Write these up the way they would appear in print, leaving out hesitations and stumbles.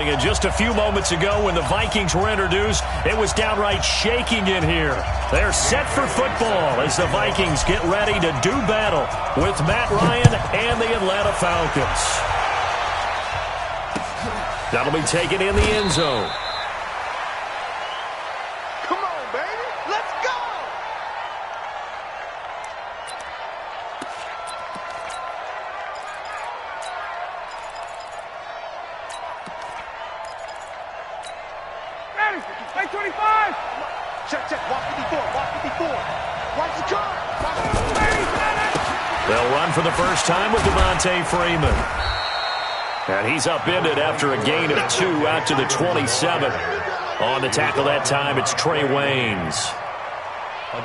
And just a few moments ago when the Vikings were introduced, it was downright shaking in here. They're set for football as the Vikings get ready to do battle with Matt Ryan and the Atlanta Falcons. That'll be taken in the end zone. Come on, baby. Let's go! Hey, 25! Check, walk 54, walk 54. Watch the car! They'll run for the first time with Devontae Freeman. And he's upended after a gain of 2 out to the 27. On the tackle that time, it's Trey Waynes.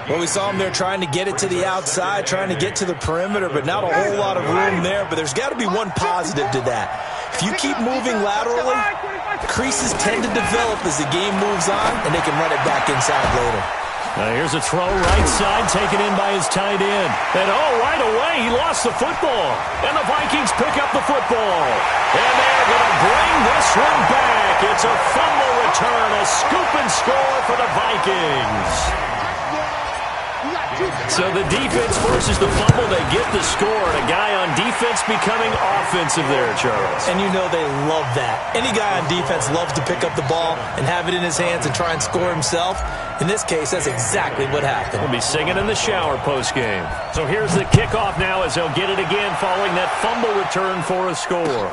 Well, we saw him there trying to get it to the outside, trying to get to the perimeter, but not a whole lot of room there. But there's got to be one positive to that. If you keep moving laterally, creases tend to develop as the game moves on, and they can run it back inside later. Now here's a throw right side, taken in by his tight end. And right away, he lost the football. And the Vikings pick up the football. And they're going to bring this one back. It's a fumble return, a scoop and score for the Vikings. So the defense forces the fumble. They get the score. And a guy on defense becoming offensive there, Charles. And you know they love that. Any guy on defense loves to pick up the ball and have it in his hands and try and score himself. In this case, that's exactly what happened. We'll be singing in the shower post-game. So here's the kickoff now as they'll get it again following that fumble return for a score.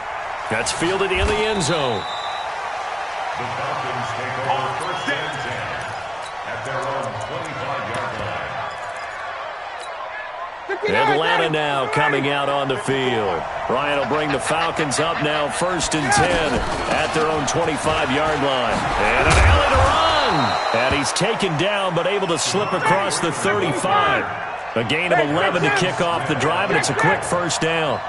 That's fielded in the end zone. The Falcons take over first and 10 at their own 25-yard line. Atlanta now coming out on the field. Ryan will bring the Falcons up now first and 10 at their own 25-yard line. And an alley to run. And he's taken down but able to slip across the 35. A gain of 11 to kick off the drive, and it's a quick first down.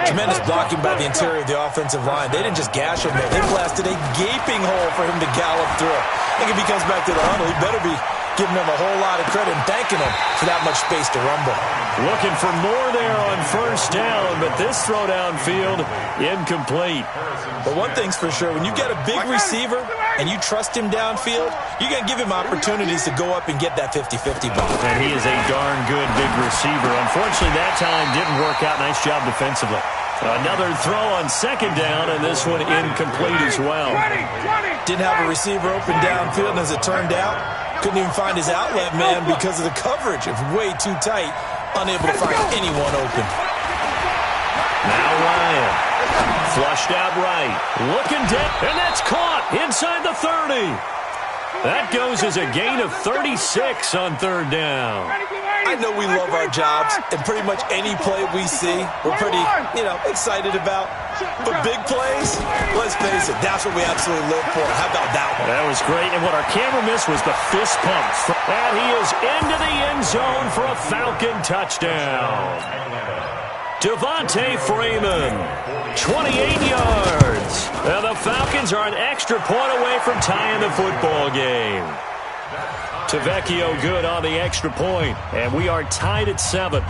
Tremendous blocking by the interior of the offensive line. They didn't just gash him there. They blasted a gaping hole for him to gallop through. I think if he comes back to the huddle, he better be giving him a whole lot of credit and thanking him for that much space to rumble. Looking for more there on first down, but this throw downfield incomplete. But one thing's for sure, when you get a big receiver and you trust him downfield, you're going to give him opportunities to go up and get that 50-50 ball. And he is a darn good big receiver. Unfortunately, that time didn't work out. Nice job defensively. Another throw on second down, and this one incomplete as well. Didn't have a receiver open downfield, and as it turned out, couldn't even find his outlet man because of the coverage. It's way too tight, unable to find anyone open. Now Ryan, flushed out right, looking dead, and that's caught inside the 30. That goes as a gain of 36 on third down. I know we love our jobs, and pretty much any play we see, we're pretty, excited about. But big plays, let's face it, that's what we absolutely live for. How about that one? That was great, and what our camera missed was the fist pump. And he is into the end zone for a Falcon touchdown. Devontae Freeman, 28 yards. And the Falcons are an extra point away from tying the football game. Tavecchio good on the extra point, and we are tied at 7.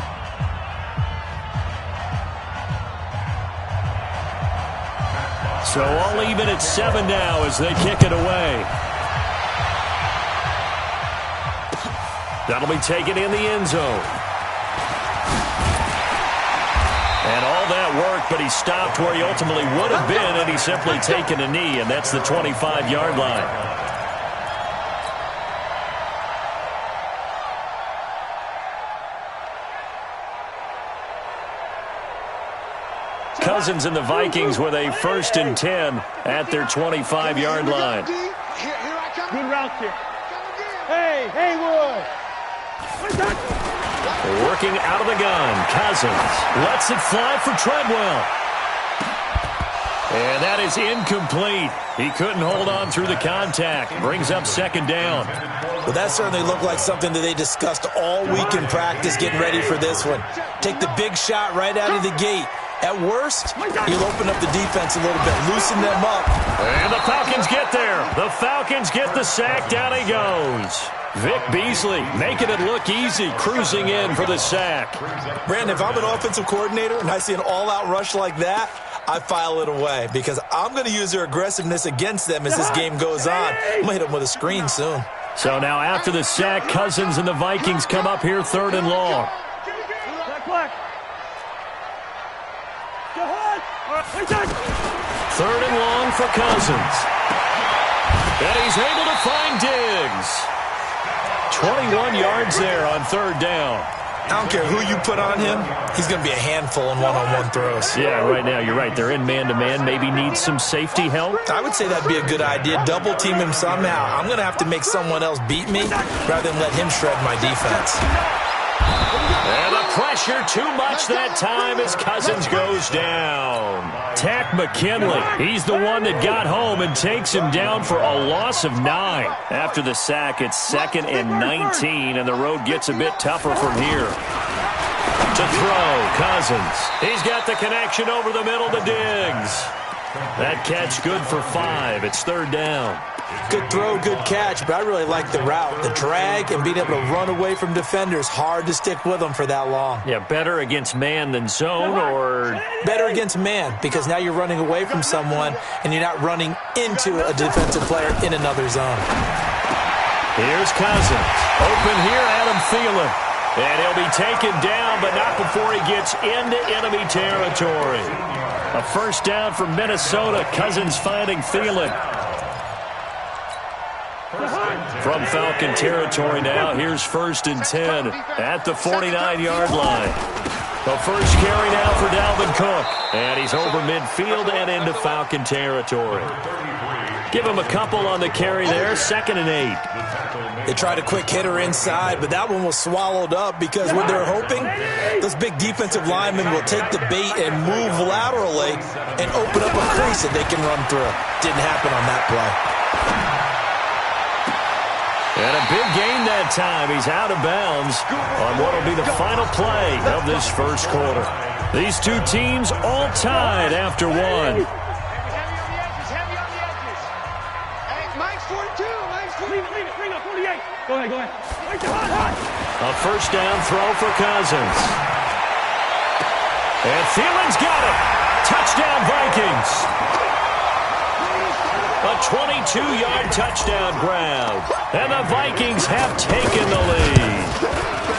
So all even at 7 now as they kick it away. That'll be taken in the end zone. And all that work, but he stopped where he ultimately would have been, and he's simply taken a knee, and that's the 25-yard line. Cousins and the Vikings with a first and 10 at their 25-yard line. Good route here. Hey, Haywood. Working out of the gun. Cousins lets it fly for Treadwell. And that is incomplete. He couldn't hold on through the contact. Brings up second down. Well, that certainly looked like something that they discussed all week in practice getting ready for this one. Take the big shot right out of the gate. At worst, you'll open up the defense a little bit, loosen them up. And the Falcons get there. The Falcons get the sack. Down he goes. Vic Beasley making it look easy, cruising in for the sack. Brandon, if I'm an offensive coordinator and I see an all-out rush like that, I file it away because I'm going to use their aggressiveness against them as this game goes on. I'm going to hit them with a screen soon. So now after the sack, Cousins and the Vikings come up here 3rd and long. Third and long for Cousins. And he's able to find Diggs. 21 yards there on 3rd down. I don't care who you put on him. He's going to be a handful in one-on-one throws. Yeah, right now, you're right. They're in man-to-man. Maybe need some safety help. I would say that'd be a good idea. Double team him somehow. I'm going to have to make someone else beat me rather than let him shred my defense. And the pressure too much that time as Cousins goes down. Tack McKinley, he's the one that got home and takes him down for a loss of 9. After the sack, it's 2nd and 19, and the road gets a bit tougher from here. To throw, Cousins. He's got the connection over the middle to Diggs. That catch good for 5. It's 3rd down. Good throw, good catch, but I really like the route. The drag and being able to run away from defenders. Hard to stick with them for that long. Yeah, better against man than zone, or? Better against man, because now you're running away from someone and you're not running into a defensive player in another zone. Here's Cousins. Open here, Adam Thielen. And he'll be taken down, but not before he gets into enemy territory. A first down for Minnesota. Cousins finding Thielen. From Falcon territory now, here's 1st and 10 at the 49-yard line. The first carry now for Dalvin Cook. And he's over midfield and into Falcon territory. Give him a couple on the carry there, 2nd and 8. They tried a quick hitter inside, but that one was swallowed up because what they're hoping, those big defensive linemen will take the bait and move laterally and open up a crease that they can run through. Didn't happen on that play. And a big gain that time. He's out of bounds on what will be the final play of this first quarter. These two teams all tied after 1. Heavy on the edges, heavy on the edges. Hey, Mike's 42, Mike's 42. Leave it, 48. Go ahead. A first down throw for Cousins. And Thielen's got it. Touchdown, Vikings. A 22-yard touchdown grab. And the Vikings have taken the lead.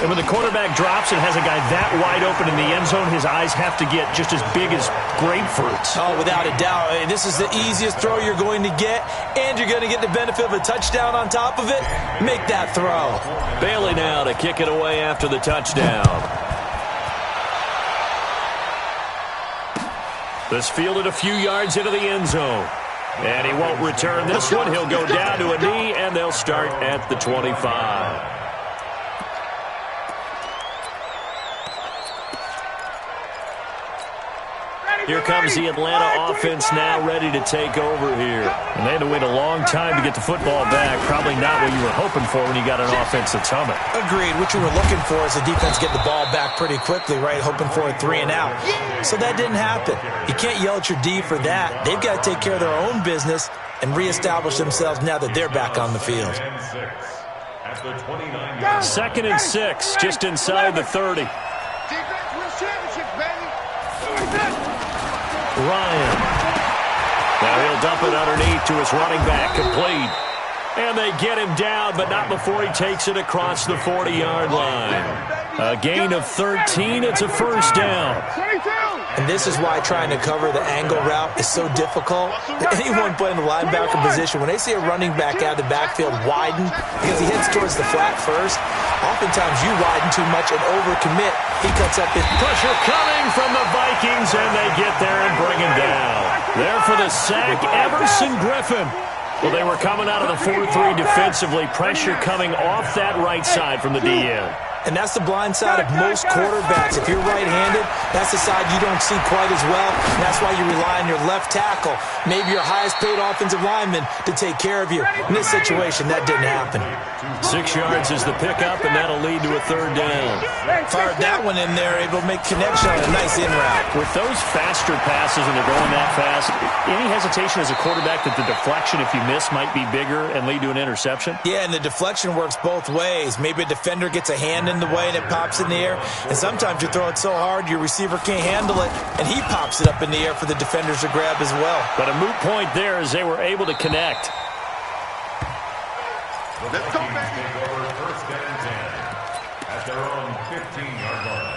And when the quarterback drops and has a guy that wide open in the end zone, his eyes have to get just as big as grapefruits. Oh, without a doubt. This is the easiest throw you're going to get, and you're going to get the benefit of a touchdown on top of it. Make that throw. Bailey now to kick it away after the touchdown. This fielded a few yards into the end zone. And he won't return this one. He'll go down to a knee, and they'll start at the 25. Here comes the Atlanta offense now ready to take over here. And they had to wait a long time to get the football back. Probably not what you were hoping for when you got an offense that's humming. Agreed. What you were looking for is the defense get the ball back pretty quickly, right? Hoping for a 3 and out. So that didn't happen. You can't yell at your D for that. They've got to take care of their own business and reestablish themselves now that they're back on the field. 2nd and 6, just inside the 30. Defense wins championships, baby. Ryan. Now he'll dump it underneath to his running back, complete. And they get him down, but not before he takes it across the 40-yard line. A gain of 13. It's a first down. And this is why trying to cover the angle route is so difficult. Anyone playing the linebacker position, when they see a running back out of the backfield widen because he heads towards the flat first, oftentimes you widen too much and overcommit. He cuts up his pressure coming from the Vikings, and they get there and bring him down. There for the sack, Everson Griffin. Well, they were coming out of the 4-3 defensively. Pressure coming off that right side from the DN. And that's the blind side of most quarterbacks. If you're right-handed, that's the side you don't see quite as well. And that's why you rely on your left tackle, maybe your highest-paid offensive lineman, to take care of you. In this situation, that didn't happen. 6 yards is the pickup, and that'll lead to a third down. Fired that one in there, able to make connection on a nice in route. With those faster passes when they're going that fast, any hesitation as a quarterback that the deflection, if you miss, might be bigger and lead to an interception? Yeah, and the deflection works both ways. Maybe a defender gets a hand in the way and it pops in the air. And sometimes you throw it so hard your receiver can't handle it, and he pops it up in the air for the defenders to grab as well. But a moot point there as they were able to connect. Let's go, baby. Take over first and 10 at their own 15-yard line.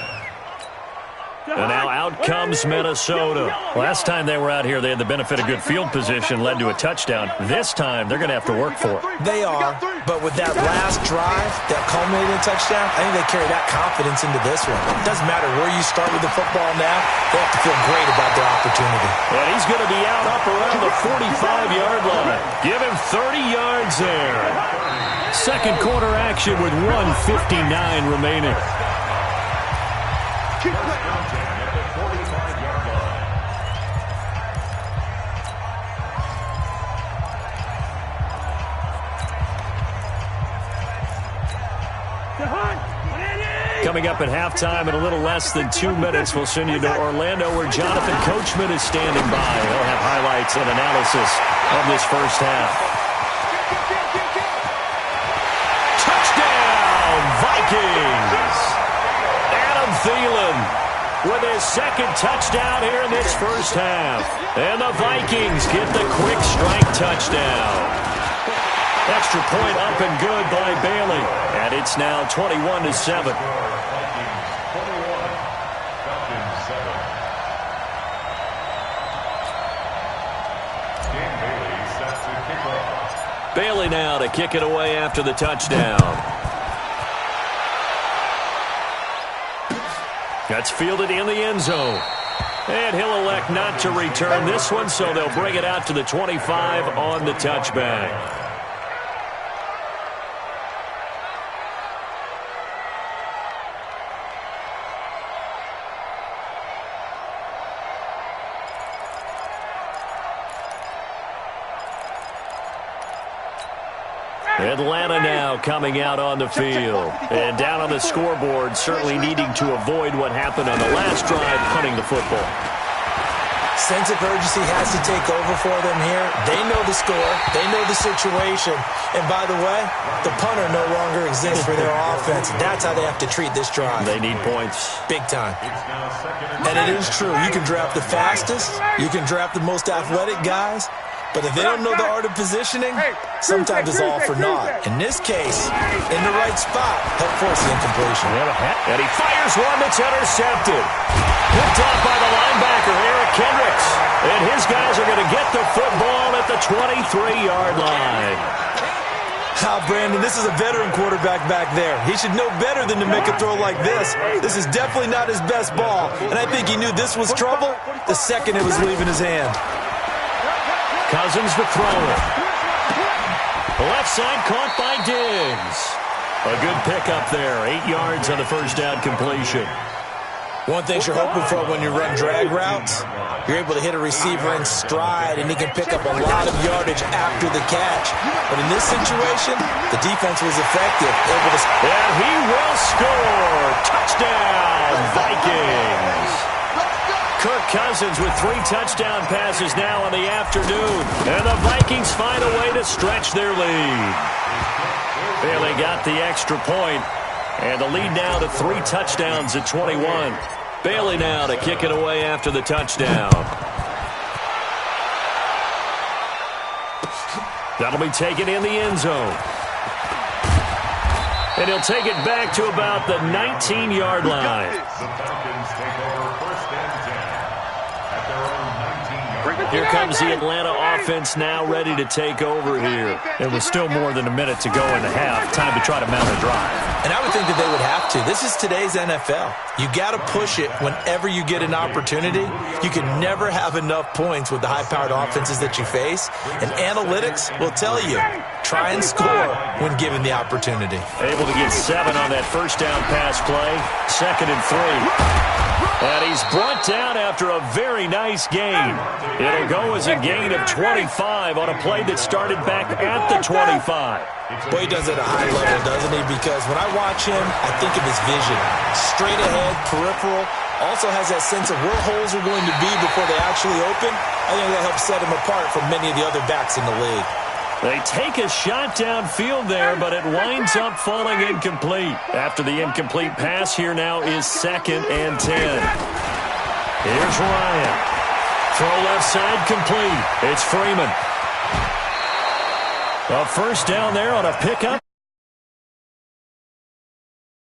And now out comes Minnesota. Last time they were out here, they had the benefit of good field position, led to a touchdown. This time, they're going to have to work for it. They are, but with that last drive, that culminating touchdown, I think they carry that confidence into this one. It doesn't matter where you start with the football now, they have to feel great about their opportunity. And he's going to be out up around the 45-yard line. Give him 30 yards there. Second quarter action with 1:59 remaining. First and 10 at the 45-yard line. Coming up at halftime in a little less than 2 minutes, we'll send you to Orlando where Jonathan Coachman is standing by. He'll have highlights and analysis of this first half. Touchdown, Vikings! Adam Thielen with his second touchdown here in this first half. And the Vikings get the quick strike touchdown. Extra point up and good by Bailey. And it's now 21-7. Bailey now to kick it away after the touchdown. That's fielded in the end zone. And he'll elect not to return this one, so they'll bring it out to the 25 on the touchback. Atlanta now coming out on the field. And down on the scoreboard, certainly needing to avoid what happened on the last drive, punting the football. Sense of urgency has to take over for them here. They know the score. They know the situation. And by the way, the punter no longer exists for their offense. That's how they have to treat this drive. They need points. Big time. And it is true. You can draft the fastest. You can draft the most athletic guys. But if they don't know the art of positioning, sometimes it's all for naught. In this case, in the right spot, help force the incompletion. And he fires one that's intercepted. Picked off by the linebacker, Eric Kendricks. And his guys are going to get the football at the 23-yard line. Brandon, this is a veteran quarterback back there. He should know better than to make a throw like this. This is definitely not his best ball. And I think he knew this was trouble the second it was leaving his hand. Cousins to throw it. Left side caught by Diggs. A good pickup there. 8 yards on the first down completion. One thing you're hoping for when you run drag routes, you're able to hit a receiver in stride, and he can pick up a lot of yardage after the catch. But in this situation, the defense was effective. And he will score. Touchdown, Vikings. Kirk Cousins with 3 touchdown passes now in the afternoon. And the Vikings find a way to stretch their lead. Bailey got the extra point. And the lead now to 3 touchdowns at 21. Bailey now to kick it away after the touchdown. That'll be taken in the end zone. And he'll take it back to about the 19-yard line. The Falcons take over first and 10 at their own 19-yard line. Here comes the Atlanta offense now ready to take over here. It was still more than a minute to go in the half. Time to try to mount a drive. And I would think that they would have to. This is today's NFL. You got to push it whenever you get an opportunity. You can never have enough points with the high-powered offenses that you face. And analytics will tell you, try and score when given the opportunity. Able to get 7 on that first down pass play. 2nd and 3. And he's brought down after a very nice gain. It'll go as a gain of 25 on a play that started back at the 25. Boy, he does it at a high level, doesn't he? Because when I watch him, I think of his vision. Straight ahead, peripheral. Also has that sense of where holes are going to be before they actually open. I think that helps set him apart from many of the other backs in the league. They take a shot downfield there, but it winds up falling incomplete. After the incomplete pass, here now is 2nd and 10. Here's Ryan. Throw left side complete. It's Freeman. A first down there on a pickup.